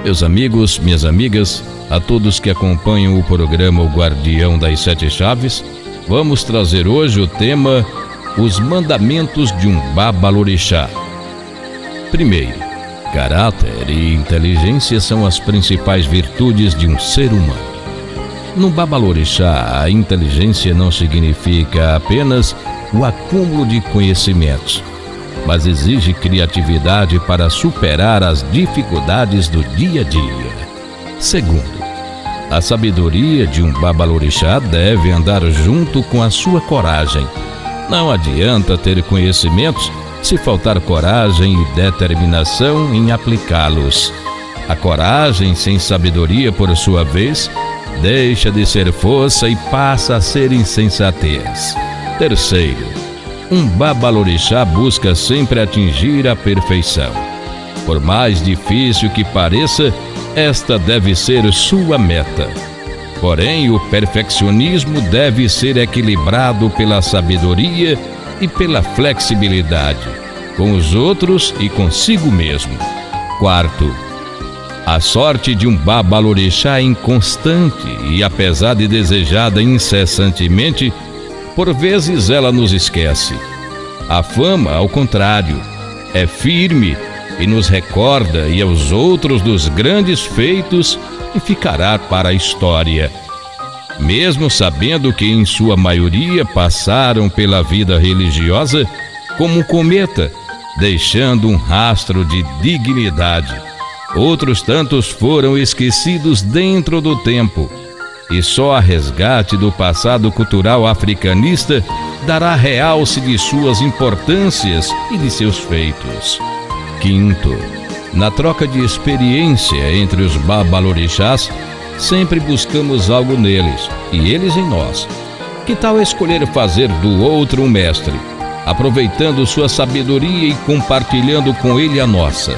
Meus amigos, minhas amigas, a todos que acompanham o programa O Guardião das Sete Chaves, vamos trazer hoje o tema Os Mandamentos de um Babalorixá. Primeiro, caráter e inteligência são as principais virtudes de um ser humano. No Babalorixá, a inteligência não significa apenas o acúmulo de conhecimentos, mas exige criatividade para superar as dificuldades do dia a dia. Segundo, a sabedoria de um Babalorixá deve andar junto com a sua coragem. Não adianta ter conhecimentos se faltar coragem e determinação em aplicá-los. A coragem sem sabedoria, por sua vez, deixa de ser força e passa a ser insensatez. Terceiro, um Babalorixá busca sempre atingir a perfeição. Por mais difícil que pareça, esta deve ser sua meta. Porém, o perfeccionismo deve ser equilibrado pela sabedoria e pela flexibilidade, com os outros e consigo mesmo. Quarto, a sorte de um Babalorixá é inconstante e, apesar de desejada incessantemente, por vezes ela nos esquece. A fama, ao contrário, é firme e nos recorda e aos outros dos grandes feitos e ficará para a história. Mesmo sabendo que em sua maioria passaram pela vida religiosa como um cometa, deixando um rastro de dignidade. Outros tantos foram esquecidos dentro do tempo. E só a resgate do passado cultural africanista dará realce de suas importâncias e de seus feitos. Quinto, na troca de experiência entre os Babalorixás, sempre buscamos algo neles e eles em nós. Que tal escolher fazer do outro um mestre, aproveitando sua sabedoria e compartilhando com ele a nossa?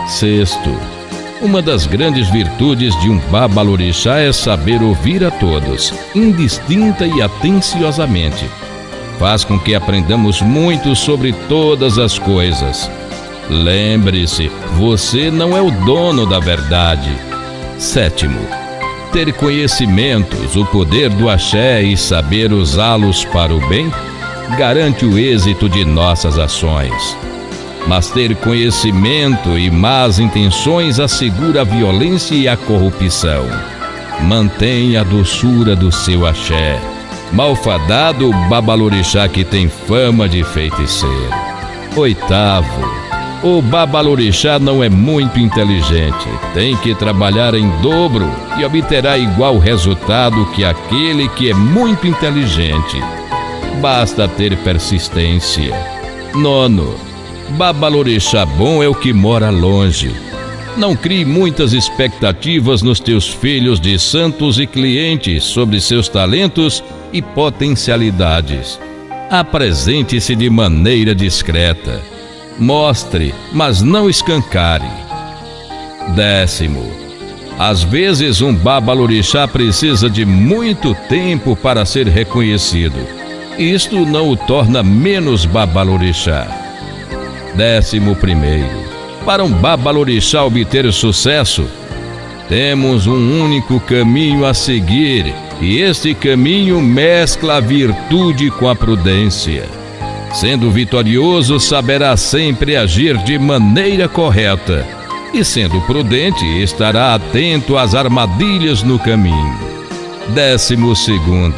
Sexto, uma das grandes virtudes de um Babalorixá é saber ouvir a todos, indistinta e atenciosamente. Faz com que aprendamos muito sobre todas as coisas. Lembre-se, você não é o dono da verdade. Sétimo, ter conhecimentos, o poder do axé e saber usá-los para o bem, garante o êxito de nossas ações. Mas ter conhecimento e más intenções assegura a violência e a corrupção. Mantenha a doçura do seu axé. Malfadado Babalorixá que tem fama de feiticeiro. Oitavo, o Babalorixá não é muito inteligente. Tem que trabalhar em dobro e obterá igual resultado que aquele que é muito inteligente. Basta ter persistência. Nono, Babalorixá bom é o que mora longe. Não crie muitas expectativas nos teus filhos de santos e clientes sobre seus talentos e potencialidades. Apresente-se de maneira discreta. Mostre, mas não escancare. Décimo, às vezes um Babalorixá precisa de muito tempo para ser reconhecido. Isto não o torna menos Babalorixá. 11º, para um Babalorixá obter sucesso, temos um único caminho a seguir, e este caminho mescla a virtude com a prudência. Sendo vitorioso, saberá sempre agir de maneira correta, e sendo prudente, estará atento às armadilhas no caminho. 12º,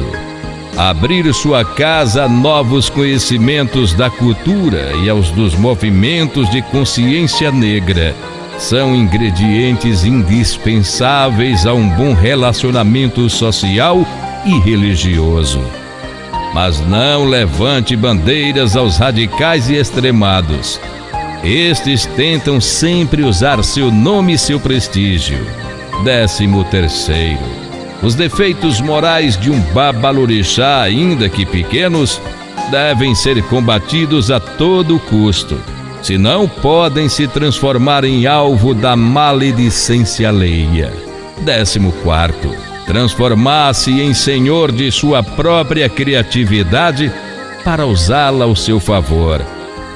abrir sua casa a novos conhecimentos da cultura e aos dos movimentos de consciência negra são ingredientes indispensáveis a um bom relacionamento social e religioso. Mas não levante bandeiras aos radicais e extremados. Estes tentam sempre usar seu nome e seu prestígio. 13º, os defeitos morais de um Babalorixá, ainda que pequenos, devem ser combatidos a todo custo, senão podem se transformar em alvo da maledicência alheia. 14º, transformar-se em senhor de sua própria criatividade para usá-la ao seu favor.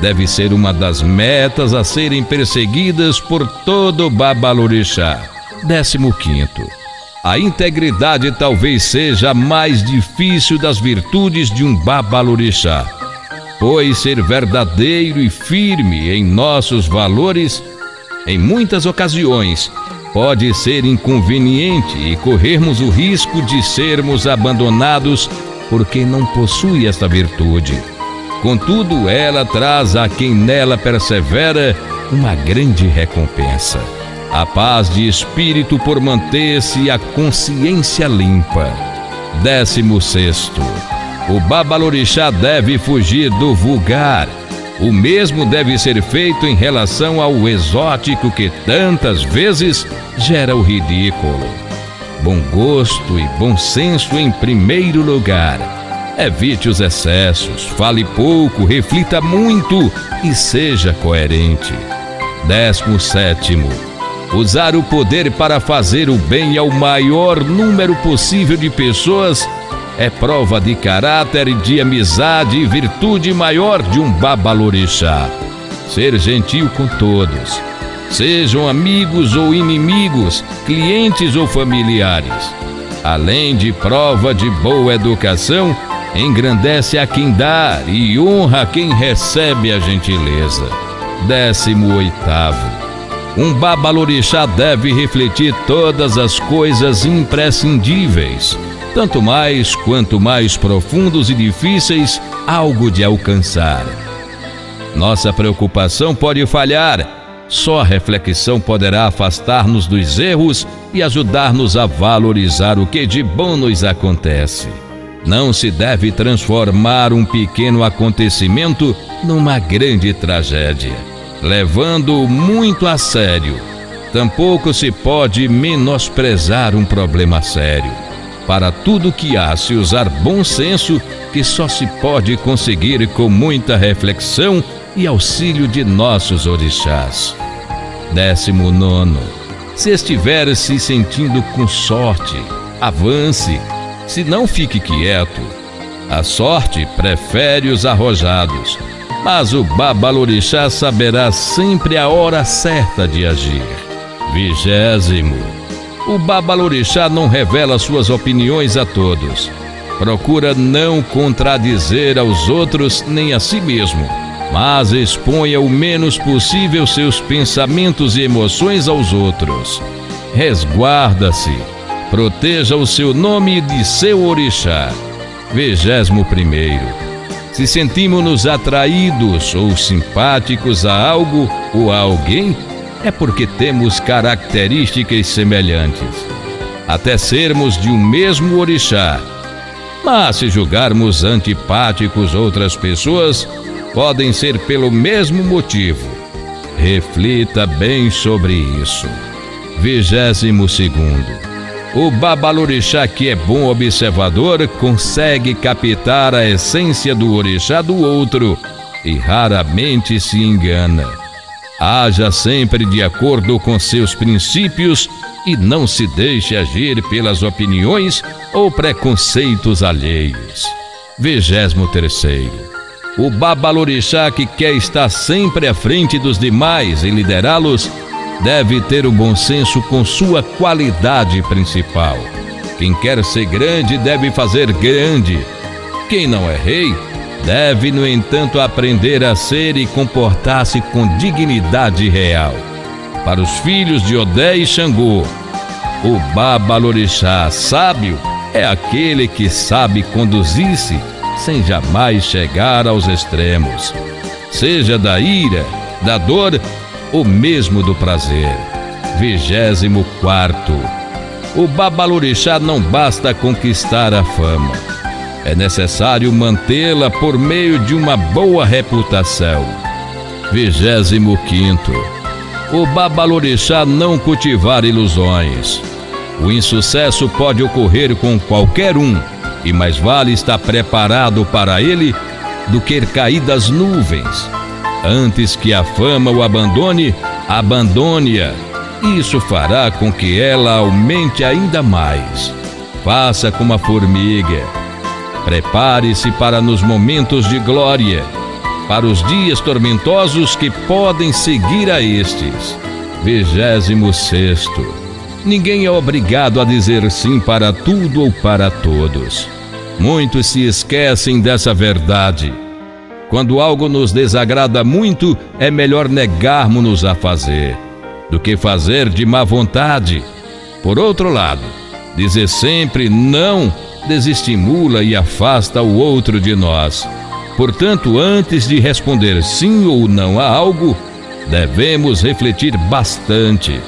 deve ser uma das metas a serem perseguidas por todo babalorixá. 15º. A integridade talvez seja a mais difícil das virtudes de um babalorixá, pois ser verdadeiro e firme em nossos valores, em muitas ocasiões, pode ser inconveniente e corrermos o risco de sermos abandonados por quem não possui esta virtude. Contudo, ela traz a quem nela persevera uma grande recompensa: a paz de espírito por manter-se a consciência limpa. 16º. O babalorixá deve fugir do vulgar. O mesmo deve ser feito em relação ao exótico que tantas vezes gera o ridículo. Bom gosto e bom senso em primeiro lugar. Evite os excessos, fale pouco, reflita muito e seja coerente. 17º. Usar o poder para fazer o bem ao maior número possível de pessoas é prova de caráter e de amizade e virtude maior de um babalorixá. Ser gentil com todos, sejam amigos ou inimigos, clientes ou familiares. Além de prova de boa educação, engrandece a quem dá e honra quem recebe a gentileza. 18º. Um babalorixá deve refletir todas as coisas imprescindíveis, tanto mais quanto mais profundos e difíceis algo de alcançar. Nossa preocupação pode falhar, só a reflexão poderá afastar-nos dos erros e ajudar-nos a valorizar o que de bom nos acontece. Não se deve transformar um pequeno acontecimento numa grande tragédia, levando-o muito a sério. Tampouco se pode menosprezar um problema sério. Para tudo que há se usar bom senso, que só se pode conseguir com muita reflexão e auxílio de nossos orixás. 19º. Se estiver se sentindo com sorte, avance, se não fique quieto. A sorte prefere os arrojados, mas o babalorixá saberá sempre a hora certa de agir. 20º. O babalorixá não revela suas opiniões a todos. Procura não contradizer aos outros nem a si mesmo, mas exponha o menos possível seus pensamentos e emoções aos outros. Resguarda-se, proteja o seu nome e de seu orixá. 21º. Se sentimos-nos atraídos ou simpáticos a algo ou a alguém, é porque temos características semelhantes, até sermos de um mesmo orixá. Mas se julgarmos antipáticos outras pessoas, podem ser pelo mesmo motivo. Reflita bem sobre isso. 22º. O babalorixá, que é bom observador, consegue captar a essência do orixá do outro e raramente se engana. Haja sempre de acordo com seus princípios e não se deixe agir pelas opiniões ou preconceitos alheios. 23º. O babalorixá, que quer estar sempre à frente dos demais e liderá-los, deve ter o bom senso com sua qualidade principal. Quem quer ser grande deve fazer grande. Quem não é rei deve, no entanto, aprender a ser e comportar-se com dignidade real. Para os filhos de Odé e Xangô, o babalorixá sábio é aquele que sabe conduzir-se sem jamais chegar aos extremos, seja da ira, da dor ou mesmo do prazer. 24º. O babalorixá não basta conquistar a fama, é necessário mantê-la por meio de uma boa reputação. 25º. O babalorixá não cultivar ilusões. O insucesso pode ocorrer com qualquer um, e mais vale estar preparado para ele do que cair das nuvens. Antes que a fama o abandone, abandone-a. Isso fará com que ela aumente ainda mais. Faça como a formiga. Prepare-se para nos momentos de glória. para os dias tormentosos que podem seguir a estes. 26º. Ninguém é obrigado a dizer sim para tudo ou para todos. Muitos se esquecem dessa verdade. Quando algo nos desagrada muito, é melhor negarmos-nos a fazer, do que fazer de má vontade. Por outro lado, dizer sempre não desestimula e afasta o outro de nós. Portanto, antes de responder sim ou não a algo, devemos refletir bastante.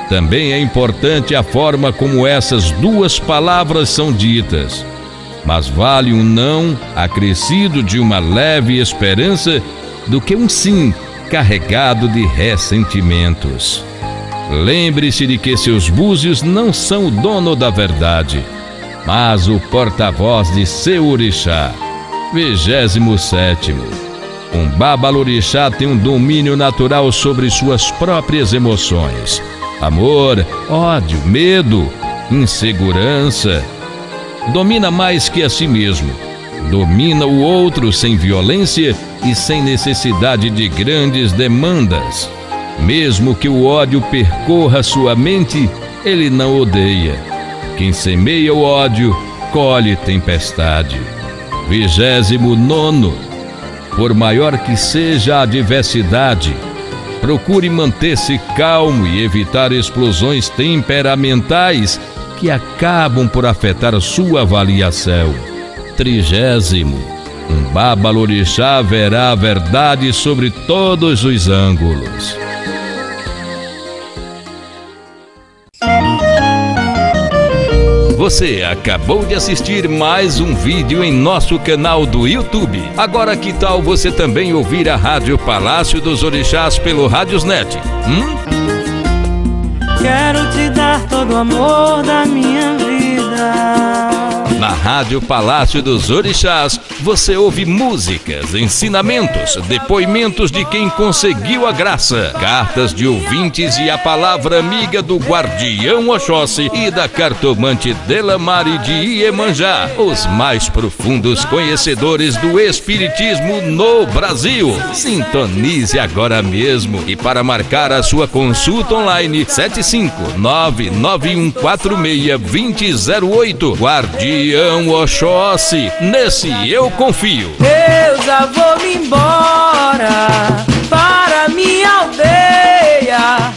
Também é importante a forma como essas duas palavras são ditas. Mas vale um não acrescido de uma leve esperança do que um sim carregado de ressentimentos. Lembre-se de que seus búzios não são o dono da verdade, mas o porta-voz de seu orixá. 27º. Um babalorixá tem um domínio natural sobre suas próprias emoções. Amor, ódio, medo, insegurança. Domina mais que a si mesmo. Domina o outro sem violência e sem necessidade de grandes demandas. Mesmo que o ódio percorra sua mente, ele não odeia. Quem semeia o ódio, colhe tempestade. 29º. Por maior que seja a adversidade, procure manter-se calmo e evitar explosões temperamentais que acabam por afetar sua avaliação. 30º. Um babalorixá verá a verdade sobre todos os ângulos. Você acabou de assistir mais um vídeo em nosso canal do YouTube. Agora que tal você também ouvir a Rádio Palácio dos Orixás pelo Radiosnet? Quero te dar todo o amor da minha vida. Na Rádio Palácio dos Orixás, você ouve músicas, ensinamentos, depoimentos de quem conseguiu a graça, cartas de ouvintes e a palavra amiga do Guardião Oxóssi e da cartomante Delamare de Iemanjá, os mais profundos conhecedores do espiritismo no Brasil. Sintonize agora mesmo e para marcar a sua consulta online, 75991462008. Guardião Oxóssi, nesse eu confio. Eu já vou me embora para minha aldeia.